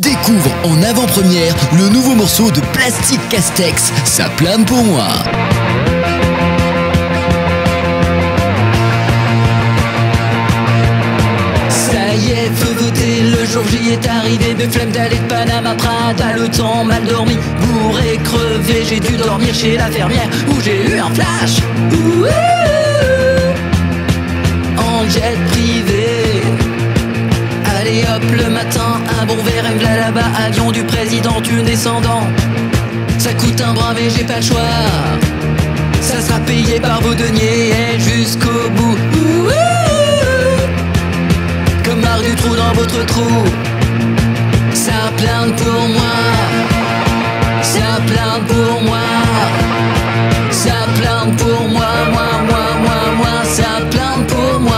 Découvre en avant-première le nouveau morceau de Plastique Castex, Ça plane pour moi. Ça y est, feu voté, le jour J est arrivé. Mes flemmes d'aller de Paname à Prada, le temps mal dormi, bourré, crevé. J'ai dû dormir chez la fermière où j'ai eu un flash. Ouh, en jet privé. Allez hop, le matin, un bon verre, et v'là là-bas, avion du président, tu descendant. Ça coûte un bras mais j'ai pas le choix. Ça sera payé par vos deniers et jusqu'au bout. Comme Marc du trou dans votre trou. Ça plane pour moi. Ça plane pour moi. Ça plane pour moi, moi. Ça plane pour moi.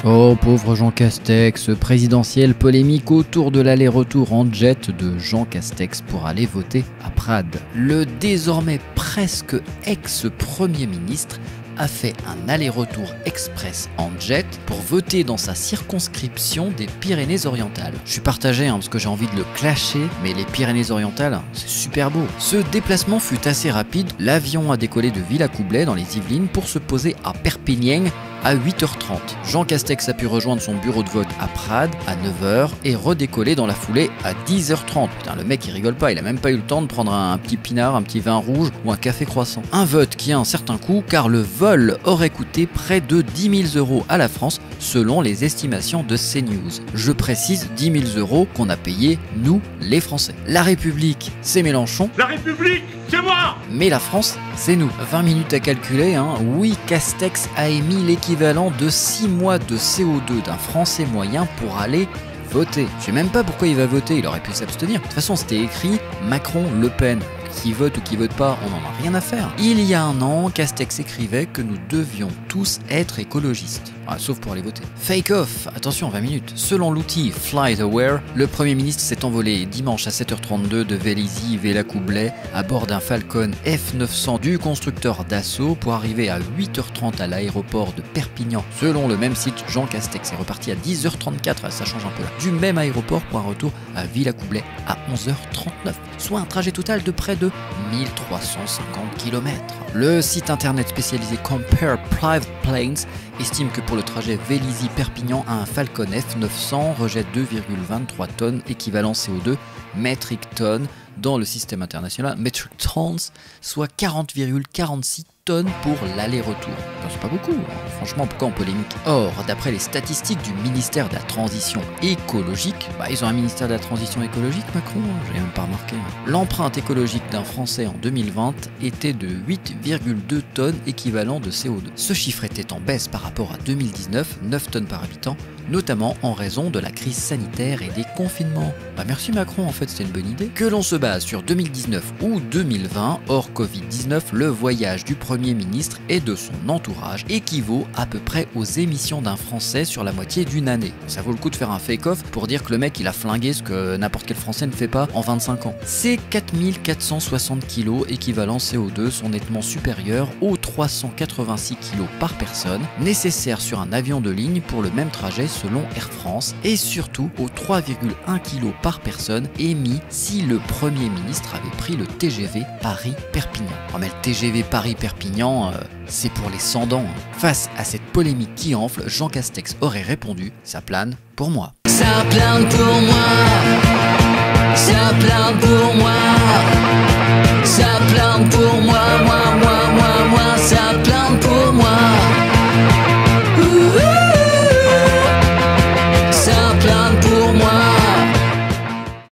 Oh pauvre Jean Castex, présidentielle polémique autour de l'aller-retour en jet de Jean Castex pour aller voter à Prades. Le désormais presque ex-premier ministre a fait un aller-retour express en jet pour voter dans sa circonscription des Pyrénées-Orientales. Je suis partagé parce que j'ai envie de le clasher, mais les Pyrénées-Orientales, c'est super beau. Ce déplacement fut assez rapide, l'avion a décollé de Villacoublay dans les Yvelines pour se poser à Perpignan à 8h30. Jean Castex a pu rejoindre son bureau de vote à Prades à 9h et redécoller dans la foulée à 10h30. Putain, le mec il rigole pas, il a même pas eu le temps de prendre un petit pinard, un petit vin rouge ou un café croissant. Un vote qui a un certain coût car le vol aurait coûté près de 10 000 € à la France selon les estimations de CNews. Je précise 10 000 € qu'on a payé nous les Français. La République c'est Mélenchon. La République c'est moi. Mais la France c'est nous. 20 minutes à calculer, Oui, Castex a émis l'équivalent de 6 mois de CO2 d'un Français moyen pour aller voter. Je sais même pas pourquoi il va voter, il aurait pu s'abstenir. De toute façon, c'était écrit Macron-Le Pen. Qui vote ou qui vote pas, on n'en a rien à faire. Il y a un an, Castex écrivait que nous devions tous être écologistes. Sauf pour aller voter. Fake off, attention 20 minutes. Selon l'outil FlightAware, le Premier ministre s'est envolé dimanche à 7h32 de Vélizy-Villacoublay à bord d'un Falcon F900 du constructeur Dassault pour arriver à 8h30 à l'aéroport de Perpignan. Selon le même site, Jean Castex est reparti à 10h34, ça change un peu là, du même aéroport pour un retour à Villacoublay à 11h39, soit un trajet total de près de 1350 km. Le site internet spécialisé Compare Private Planes estime que pour le trajet Vélizy-Perpignan, un Falcon F900 rejette 2,23 tonnes équivalent CO2 metric tonnes dans le système international metric tons, soit 40,46 tonnes pour l'aller-retour. C'est pas beaucoup, franchement, pourquoi en polémique? Or, d'après les statistiques du ministère de la Transition écologique, ils ont un ministère de la Transition écologique, Macron, j'ai même pas remarqué. L'empreinte écologique d'un Français en 2020 était de 8,2 tonnes équivalent de CO2. Ce chiffre était en baisse par rapport à 2019, 9 tonnes par habitant, notamment en raison de la crise sanitaire et des confinements. Merci Macron, en fait c'était une bonne idée. Que l'on se base sur 2019 ou 2020, hors Covid-19, le voyage du Premier ministre et de son entourage équivaut à peu près aux émissions d'un Français sur la moitié d'une année. Ça vaut le coup de faire un fake-off pour dire que le mec il a flingué ce que n'importe quel Français ne fait pas en 25 ans. Ces 4460 kg équivalent CO2 sont nettement supérieurs aux 386 kg par personne nécessaires sur un avion de ligne pour le même trajet selon Air France et surtout aux 3,1 kg par personne émis si le Premier ministre avait pris le TGV Paris-Perpignan. Mais le TGV Paris-Perpignan, c'est pour les sans-dents. Face à cette polémique qui enfle, Jean Castex aurait répondu « Ça plane pour moi ». Ça plane pour moi. Ça plane pour moi. Ça plane pour moi.